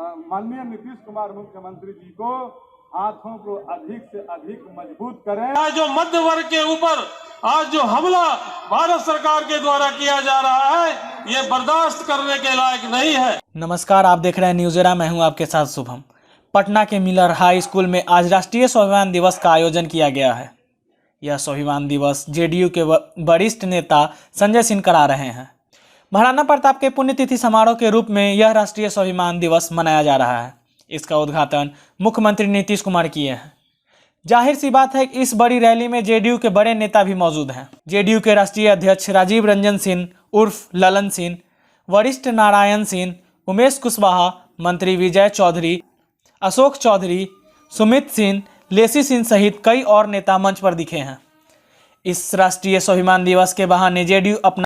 माननीय नीतीश कुमार मुख्यमंत्री जी को हाथों को अधिक से अधिक मजबूत करें। आज जो मध्य वर्ग के ऊपर आज जो हमला भारत सरकार के द्वारा किया जा रहा है, ये बर्दाश्त करने के लायक नहीं है। नमस्कार, आप देख रहे हैं न्यूज़ एरा। मैं हूं आपके साथ शुभम। पटना के मिलर हाई स्कूल में आज राष्ट्रीय स्वाभिमान दिवस का आयोजन किया गया है। यह स्वाभिमान दिवस जेडीयू के वरिष्ठ नेता संजय सिंह करा रहे हैं। महाराणा प्रताप के पुण्यतिथि समारोह के रूप में यह राष्ट्रीय स्वाभिमान दिवस मनाया जा रहा है। इसका उद्घाटन मुख्यमंत्री नीतीश कुमार किए हैं। जाहिर सी बात है कि इस बड़ी रैली में जेडीयू के बड़े नेता भी मौजूद हैं। जेडीयू के राष्ट्रीय अध्यक्ष राजीव रंजन सिंह उर्फ ललन सिंह, वरिष्ठ नारायण सिंह, उमेश कुशवाहा, मंत्री विजय चौधरी, अशोक चौधरी, सुमित सिंह, लेसी सिंह सहित कई और नेता मंच पर दिखे हैं। इस राष्ट्रीय स्वाभिमान दिवस के बहाने जेडीयू अपना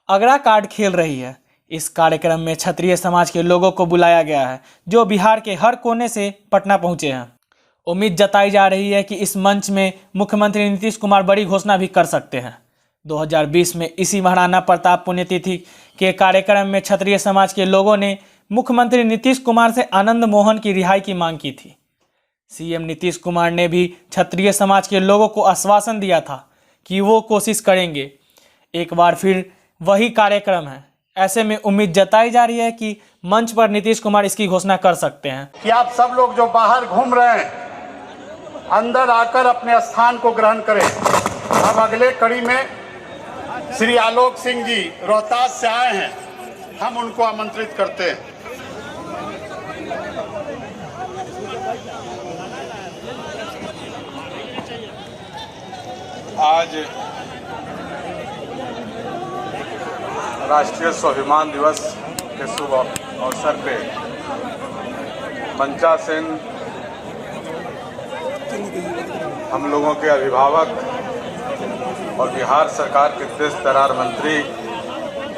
अगला कार्ड खेल रही है। इस कार्यक्रम में क्षत्रिय समाज के लोगों को बुलाया गया है, जो बिहार के हर कोने से पटना पहुंचे हैं। उम्मीद जताई जा रही है कि इस मंच में मुख्यमंत्री नीतीश कुमार बड़ी घोषणा भी कर सकते हैं। 2020 में इसी महाराणा प्रताप पुण्यतिथि के कार्यक्रम में क्षत्रिय समाज के लोगों ने मुख्यमंत्री नीतीश कुमार से आनंद मोहन की रिहाई की मांग की थी। सीएम नीतीश कुमार ने भी क्षत्रिय समाज के लोगों को आश्वासन दिया था कि वो कोशिश करेंगे। एक बार फिर वही कार्यक्रम है। ऐसे में उम्मीद जताई जा रही है कि मंच पर नीतीश कुमार इसकी घोषणा कर सकते हैं कि आप सब लोग जो बाहर घूम रहे हैं, अंदर आकर अपने स्थान को ग्रहण करें। अब अगले कड़ी में श्री आलोक सिंह जी रोहतास से आए हैं, हम उनको आमंत्रित करते हैं। आज राष्ट्रीय स्वाभिमान दिवस के शुभ अवसर पे मंचा सेन, हम लोगों के अभिभावक और बिहार सरकार के तेज तर्रार मंत्री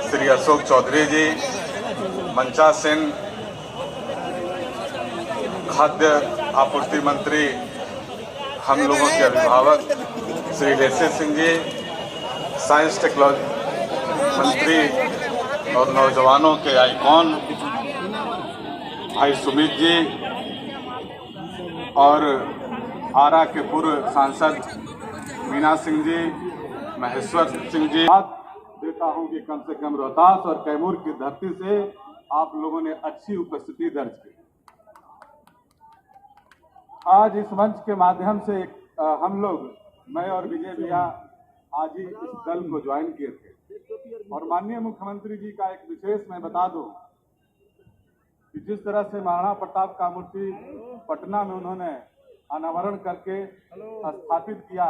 श्री अशोक चौधरी जी, मंचा सेन खाद्य आपूर्ति मंत्री, हम लोगों के अभिभावक श्री लेसी सिंह जी, साइंस टेक्नोलॉजी मंत्री और नौजवानों के आइकॉन भाई सुमित जी, और आरा के पूर्व सांसद मीना सिंह जी, महेश्वर सिंह जी, देता हूं कि कम से कम रोहतास और कैमूर की धरती से आप लोगों ने अच्छी उपस्थिति दर्ज की। आज इस मंच के माध्यम से हम लोग, मैं और विजय भैया, आज ही इस दल को ज्वाइन किए थे। और माननीय मुख्यमंत्री जी का एक विशेष मैं बता दूं कि जिस तरह से महाराणा प्रताप का मूर्ति पटना में उन्होंने अनावरण करके स्थापित किया,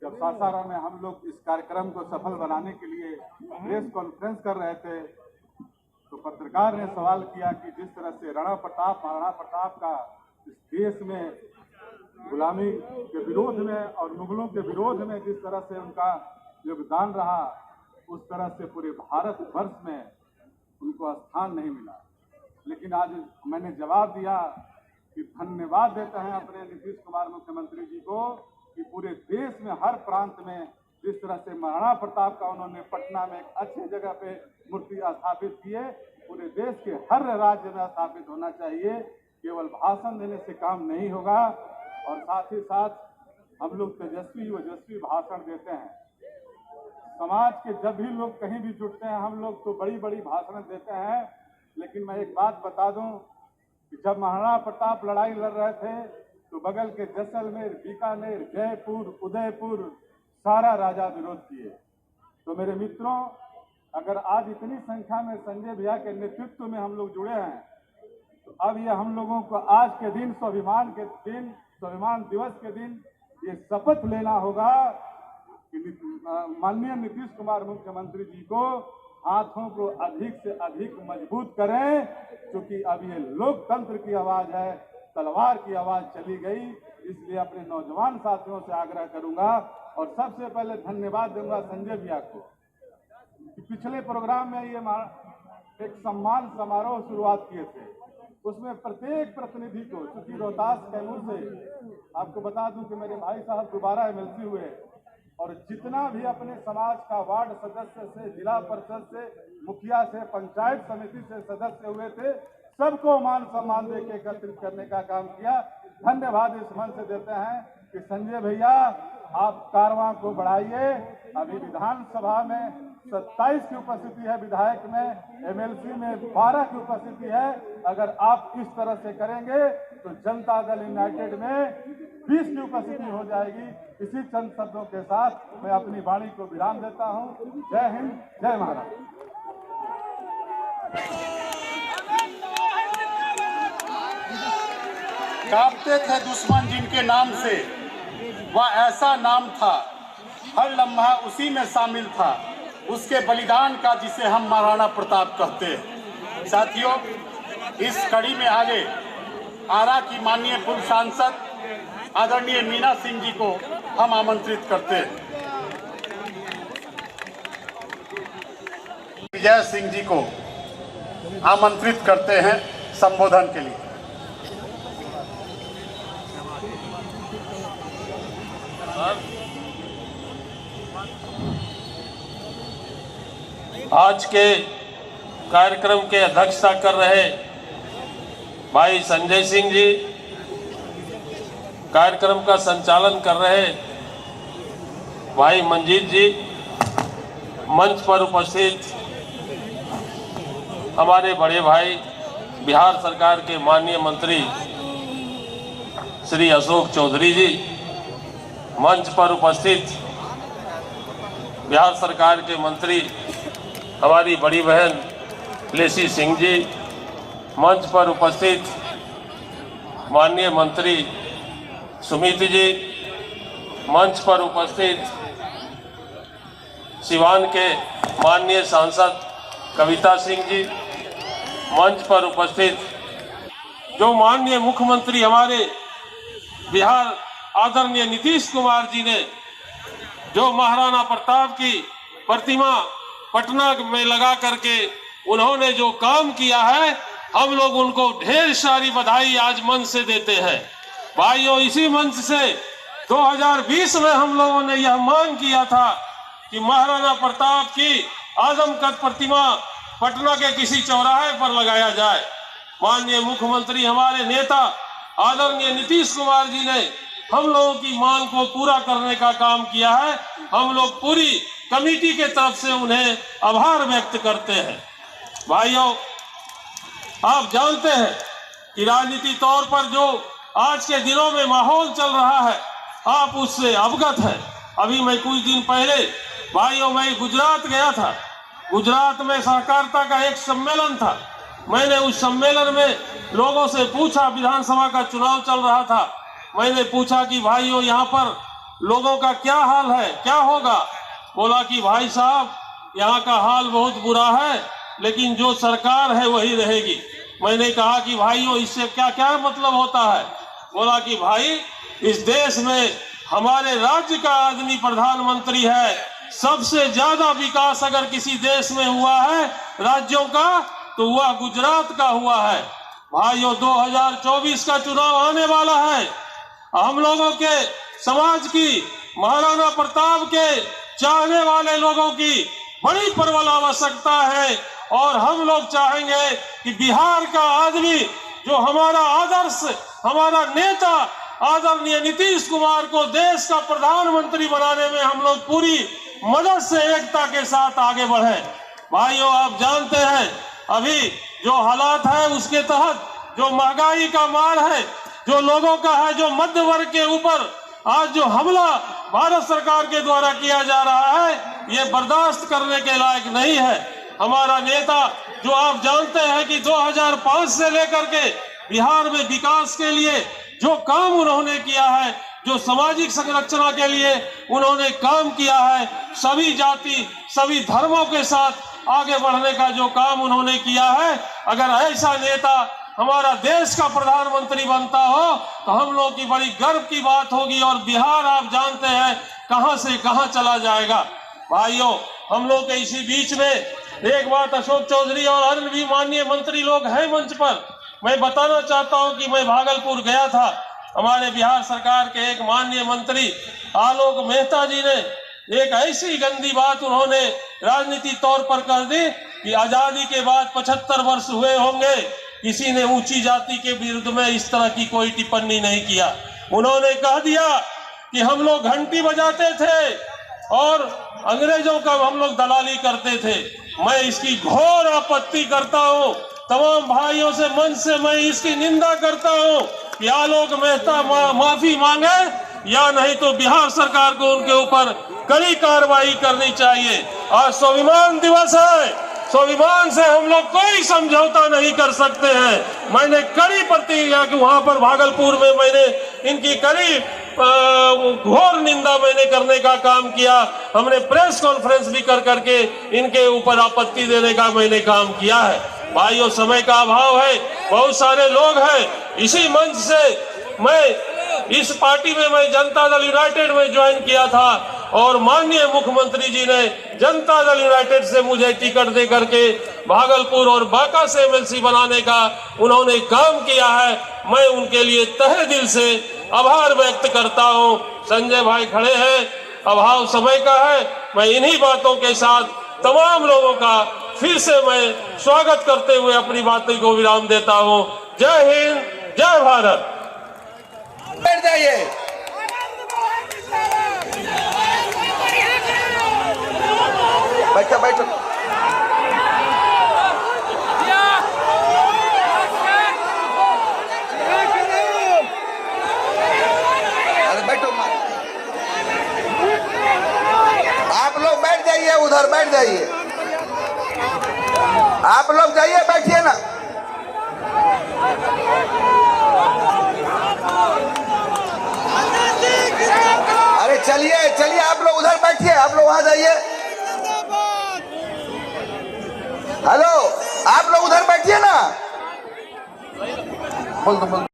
जब सासाराम में हम लोग इस कार्यक्रम को सफल बनाने के लिए प्रेस कॉन्फ्रेंस कर रहे थे, तो पत्रकार ने सवाल किया कि जिस तरह से महाराणा प्रताप का इस देश में गुलामी के विरोध में और मुगलों के विरोध में जिस तरह से उनका योगदान रहा, उस तरह से पूरे भारत वर्ष में उनको स्थान नहीं मिला। लेकिन आज मैंने जवाब दिया कि धन्यवाद देते हैं अपने नीतीश कुमार मुख्यमंत्री जी को कि पूरे देश में हर प्रांत में जिस तरह से महाराणा प्रताप का उन्होंने पटना में एक अच्छी जगह पे मूर्ति स्थापित की है, पूरे देश के हर राज्य में स्थापित होना चाहिए। केवल भाषण देने से काम नहीं होगा, और साथ ही साथ हम लोग तेजस्वी ओजस्वी भाषण देते हैं। समाज के जब भी लोग कहीं भी जुटते हैं, हम लोग तो बड़ी बड़ी भाषण देते हैं। लेकिन मैं एक बात बता दूं कि जब महाराणा प्रताप लड़ाई लड़ रहे थे, तो बगल के जैसलमेर, बीकानेर, जयपुर, उदयपुर सारा राजा विरोध किए। तो मेरे मित्रों, अगर आज इतनी संख्या में संजय भैया के नेतृत्व में हम लोग जुड़े हैं, तो अब ये हम लोगों को आज के दिन स्वाभिमान दिवस के दिन ये शपथ लेना होगा कि माननीय नीतीश कुमार मुख्यमंत्री जी को हाथों को अधिक से अधिक मजबूत करें, क्योंकि अब ये लोकतंत्र की आवाज है, तलवार की आवाज चली गई। इसलिए अपने नौजवान साथियों से आग्रह करूंगा, और सबसे पहले धन्यवाद दूंगा संजय भैया को कि पिछले प्रोग्राम में ये एक सम्मान समारोह शुरुआत किए थे, उसमें प्रत्येक प्रतिनिधि को, चूंकि रोहतास कैमूर से आपको बता दूं कि मेरे भाई साहब दोबारा एमएलसी हुए, और जितना भी अपने समाज का वार्ड सदस्य से, जिला परिषद से, मुखिया से, पंचायत समिति से सदस्य हुए थे, सबको मान सम्मान दे के एकत्रित करने का काम किया। धन्यवाद इस मंच से देते हैं कि संजय भैया आप कारवां को बढ़ाइए। अभी विधानसभा में 27 की उपस्थिति है, विधायक में, एमएलसी में 12 की उपस्थिति है। अगर आप इस तरह से करेंगे तो जनता दल यूनाइटेड में 20 की उपस्थिति हो जाएगी। इसी चंद शब्दों के साथ मैं अपनी वाणी को विराम देता हूं। जय हिंद, जय महाराष्ट्र। कांपते थे दुश्मन जिनके नाम से, वह ऐसा नाम था, हर लम्हा उसी में शामिल था, उसके बलिदान का जिसे हम महाराणा प्रताप कहते हैं। साथियों, इस कड़ी में आगे आरा की माननीय पूर्व सांसद आदरणीय मीना सिंह जी को हम आमंत्रित करते हैं। विजय सिंह जी को आमंत्रित करते हैं संबोधन के लिए। आज के कार्यक्रम के अध्यक्षता कर रहे भाई संजय सिंह जी, कार्यक्रम का संचालन कर रहे भाई मंजीत जी, मंच पर उपस्थित हमारे बड़े भाई बिहार सरकार के माननीय मंत्री श्री अशोक चौधरी जी, मंच पर उपस्थित बिहार सरकार के मंत्री हमारी बड़ी बहन लेसी सिंह जी, मंच पर उपस्थित माननीय मंत्री सुमित जी, मंच पर उपस्थित सिवान के माननीय सांसद कविता सिंह जी, मंच पर उपस्थित जो माननीय मुख्यमंत्री हमारे बिहार आदरणीय नीतीश कुमार जी ने जो महाराणा प्रताप की प्रतिमा पटना में लगा करके उन्होंने जो काम किया है, हम लोग उनको ढेर सारी बधाई आज मंच से देते हैं। भाइयों, इसी मंच से 2020 में हम लोगों ने यह मांग किया था कि महाराणा प्रताप की आजमकद प्रतिमा पटना के किसी चौराहे पर लगाया जाए। माननीय मुख्यमंत्री हमारे नेता आदरणीय नीतीश कुमार जी ने हम लोगों की मांग को पूरा करने का काम किया है। हम लोग पूरी कमेटी के तरफ से उन्हें आभार व्यक्त करते हैं। भाइयों, आप जानते हैं कि राजनीति तौर पर जो आज के दिनों में माहौल चल रहा है, आप उससे अवगत हैं। अभी मैं कुछ दिन पहले भाइयों मैं गुजरात गया था। गुजरात में सहकारिता का एक सम्मेलन था। मैंने उस सम्मेलन में लोगों से पूछा, विधानसभा का चुनाव चल रहा था, मैंने पूछा कि भाइयों यहाँ पर लोगों का क्या हाल है, क्या होगा? बोला कि भाई साहब यहाँ का हाल बहुत बुरा है, लेकिन जो सरकार है वही रहेगी। मैंने कहा कि भाइयों इससे क्या क्या मतलब होता है? बोला कि भाई इस देश में हमारे राज्य का आदमी प्रधानमंत्री है। सबसे ज्यादा विकास अगर किसी देश में हुआ है राज्यों का तो वह गुजरात का हुआ है। भाइयों, 2024 का चुनाव आने वाला है। हम लोगों के समाज की, महाराणा प्रताप के चाहने वाले लोगों की बड़ी प्रबल आवश्यकता है और हम लोग चाहेंगे कि बिहार का आदमी जो हमारा आदर्श, हमारा नेता आदरणीय नीतीश कुमार को देश का प्रधानमंत्री बनाने में हम लोग पूरी मदद से एकता के साथ आगे बढ़े। भाइयों, आप जानते हैं अभी जो हालात है उसके तहत जो महंगाई का मार है, जो लोगों का है, जो मध्य वर्ग के ऊपर आज जो हमला भारत सरकार के द्वारा किया जा रहा है, ये बर्दाश्त करने के लायक नहीं है। हमारा नेता जो आप जानते हैं कि 2005 से लेकर के बिहार में विकास के लिए जो काम उन्होंने किया है, जो सामाजिक संरचना के लिए उन्होंने काम किया है, सभी जाति सभी धर्मों के साथ आगे बढ़ने का जो काम उन्होंने किया है, अगर ऐसा नेता हमारा देश का प्रधानमंत्री बनता हो तो हम लोग की बड़ी गर्व की बात होगी और बिहार आप जानते हैं कहां से कहां चला जाएगा। भाइयों, हम लोग के इसी बीच में एक बात अशोक चौधरी और अन्य भी माननीय मंत्री लोग हैं मंच पर, मैं बताना चाहता हूं कि मैं भागलपुर गया था। हमारे बिहार सरकार के एक माननीय मंत्री आलोक मेहता जी ने एक ऐसी गंदी बात उन्होंने राजनीति तौर पर कर दी कि आजादी के बाद 75 वर्ष हुए होंगे किसी ने ऊंची जाति के विरुद्ध में इस तरह की कोई टिप्पणी नहीं किया। उन्होंने कह दिया कि हम लोग घंटी बजाते थे और अंग्रेजों का हम लोग दलाली करते थे। मैं इसकी घोर आपत्ति करता हूं। तमाम भाइयों से मंच से मैं इसकी निंदा करता हूं कि आलोक मेहता माफी मांगे या नहीं तो बिहार सरकार को उनके ऊपर कड़ी कार्रवाई करनी चाहिए। आज स्वाभिमान दिवस है, स्वाभिमान से हम लोग कोई समझौता नहीं कर सकते हैं। मैंने कड़ी प्रतिक्रिया की वहां पर भागलपुर में मैंने इनकी कड़ी घोर निंदा मैंने करने का काम किया। हमने प्रेस कॉन्फ्रेंस भी कर करके इनके ऊपर आपत्ति देने का मैंने काम किया है। भाइयों, समय का अभाव है, बहुत सारे लोग हैं। इसी मंच से मैं इस पार्टी में मैं जनता दल यूनाइटेड में ज्वाइन किया था और माननीय मुख्यमंत्री जी ने जनता दल यूनाइटेड से मुझे टिकट दे करके भागलपुर और बांका से एमएलसी बनाने का उन्होंने काम किया है। मैं उनके लिए तहे दिल से आभार व्यक्त करता हूं। संजय भाई खड़े हैं, अभाव समय का है। मैं इन्हीं बातों के साथ तमाम लोगों का फिर से मैं स्वागत करते हुए अपनी बातों को विराम देता हूं। जय हिंद, जय भारत। बैठ जाइए। बैठो बैठो। अरे बैठो मत। आप लोग बैठ जाइए, उधर बैठ जाइए। आप लोग जाइए, बैठिए ना। अरे चलिए चलिए, आप लोग उधर बैठिए, आप लोग वहां जाइए। हेलो, आप लोग उधर बैठिए ना। बोल दो बोल दो।